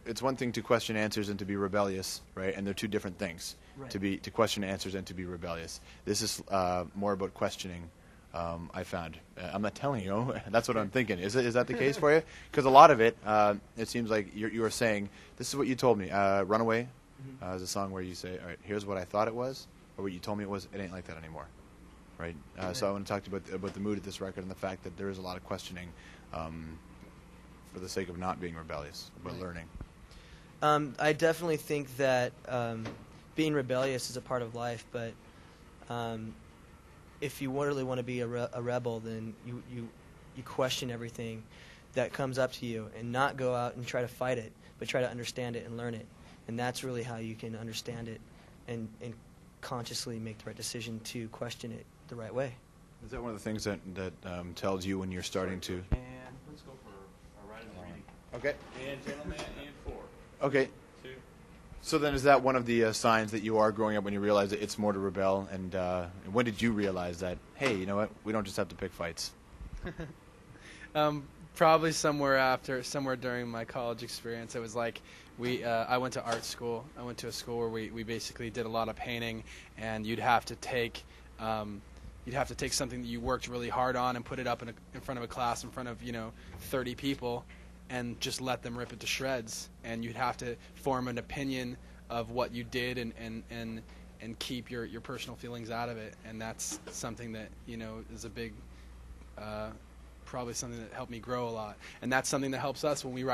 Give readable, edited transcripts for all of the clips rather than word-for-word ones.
It's one thing to question answers and to be rebellious, right? And they're two different things. Right. To question answers and to be rebellious. This is more about questioning. I found. I'm not telling you. That's what I'm thinking. Is that the case for you? Because a lot of it, it seems like you are saying, this is what you told me. Runaway is a song where you say, all right, here's what I thought it was, or what you told me it was. It ain't like that anymore, right? So I want to talk to you about the mood of this record and the fact that there is a lot of questioning for the sake of not being rebellious, but learning. I definitely think that being rebellious is a part of life, but if you really want to be a rebel, then you question everything that comes up to you and not go out and try to fight it, but try to understand it and learn it. And that's really how you can understand it and consciously make the right decision to question it the right way. Is that one of the things that tells you when you're starting to... And let's go for a writing and reading. Okay. And gentleman and 4. Okay. 2. So then is that one of the signs that you are growing up when you realize that it's more to rebel? And when did you realize that, hey, you know what, we don't just have to pick fights? Probably somewhere during my college experience. It was like I went to art school. I went to a school where we basically did a lot of painting, and you'd have to take something that you worked really hard on and put it up in front of a class in front of 30 people, and just let them rip it to shreds. And you'd have to form an opinion of what you did and keep your personal feelings out of it. And that's something that is a big probably something that helped me grow a lot. And that's something that helps us when we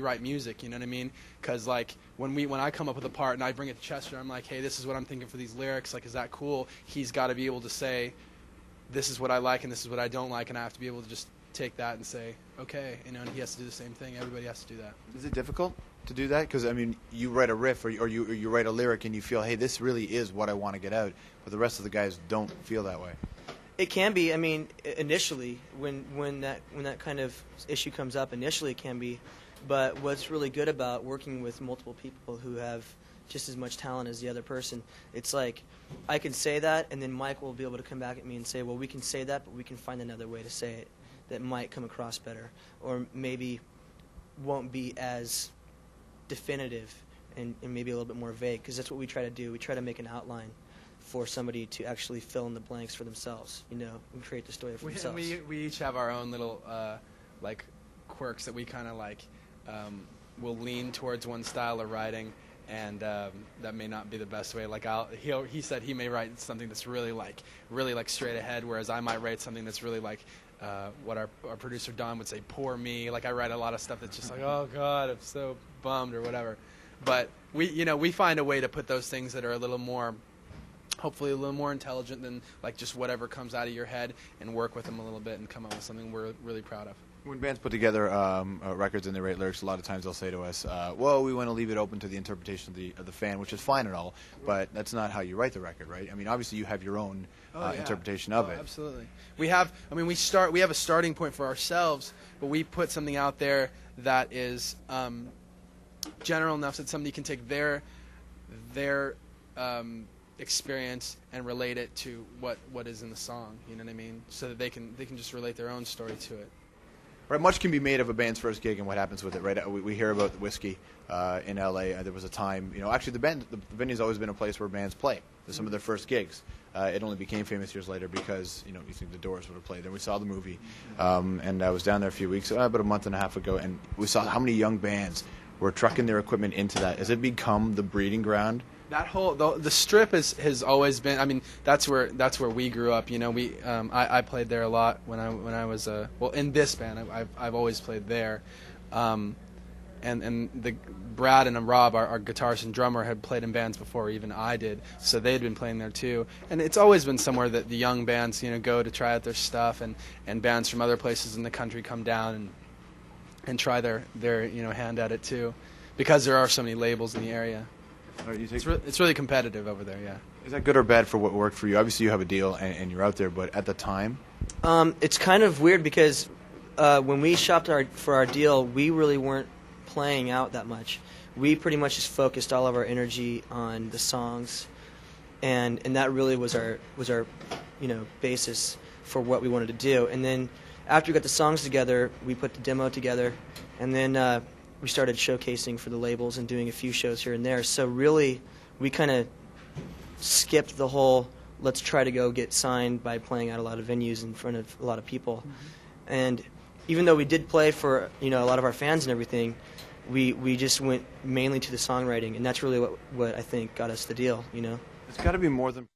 write music, you know what I mean? Because like when I come up with a part and I bring it to Chester, I'm like, hey, this is what I'm thinking for these lyrics. Like, is that cool? He's got to be able to say, this is what I like and this is what I don't like, and I have to be able to just take that and say, okay, and he has to do the same thing. Everybody has to do that. Is it difficult to do that? Because I mean, you write a riff or you write a lyric and you feel, hey, this really is what I want to get out, but the rest of the guys don't feel that way. It can be. I mean, initially, when that kind of issue comes up, initially it can be. But what's really good about working with multiple people who have just as much talent as the other person, it's like I can say that, and then Mike will be able to come back at me and say, well, we can say that, but we can find another way to say it that might come across better, or maybe won't be as definitive and maybe a little bit more vague, because that's what we try to do. We try to make an outline for somebody to actually fill in the blanks for themselves, and create the story for themselves. We each have our own little like quirks that we kind of like will lean towards one style of writing, and that may not be the best way. Like he said he may write something that's really like straight ahead, whereas I might write something that's really like what our producer Don would say, poor me. Like I write a lot of stuff that's just like, oh God, I'm so bummed or whatever. But we find a way to put those things that are a little more, hopefully a little more intelligent than like just whatever comes out of your head, and work with them a little bit and come up with something we're really proud of. When bands put together records and they write lyrics, a lot of times they'll say to us, well, we want to leave it open to the interpretation of the fan, which is fine and all, but that's not how you write the record, right? I mean, obviously you have your own interpretation of it. Absolutely. We have a starting point for ourselves, but we put something out there that is general enough that somebody can take their experience and relate it to what is in the song, you know what I mean? So that they can just relate their own story to it. Right, much can be made of a band's first gig and what happens with it, right? We hear about Whiskey in L.A. There was a time, actually the venue's always been a place where bands play. There's some of their first gigs. It only became famous years later because, you think the Doors would have played there. We saw the movie, and I was down there a few weeks, about a month and a half ago, and we saw how many young bands were trucking their equipment into that. Has it become the breeding ground? That whole the Strip has always been. I mean, that's where we grew up. I played there a lot when I was in this band. I've always played there, and the Brad and Rob, our guitarist and drummer, had played in bands before even I did, so they'd been playing there too. And it's always been somewhere that the young bands go to try out their stuff, and bands from other places in the country come down and try their hand at it too, because there are so many labels in the area. It's really competitive over there, yeah. Is that good or bad for what worked for you? Obviously you have a deal and you're out there, but at the time? It's kind of weird because when we shopped for our deal, we really weren't playing out that much. We pretty much just focused all of our energy on the songs and that really was our basis for what we wanted to do. And then after we got the songs together, we put the demo together, and then we started showcasing for the labels and doing a few shows here and there. So really, we kind of skipped the whole let's try to go get signed by playing at a lot of venues in front of a lot of people. Mm-hmm. And even though we did play for a lot of our fans and everything, we just went mainly to the songwriting, and that's really what I think got us the deal. It's got to be more than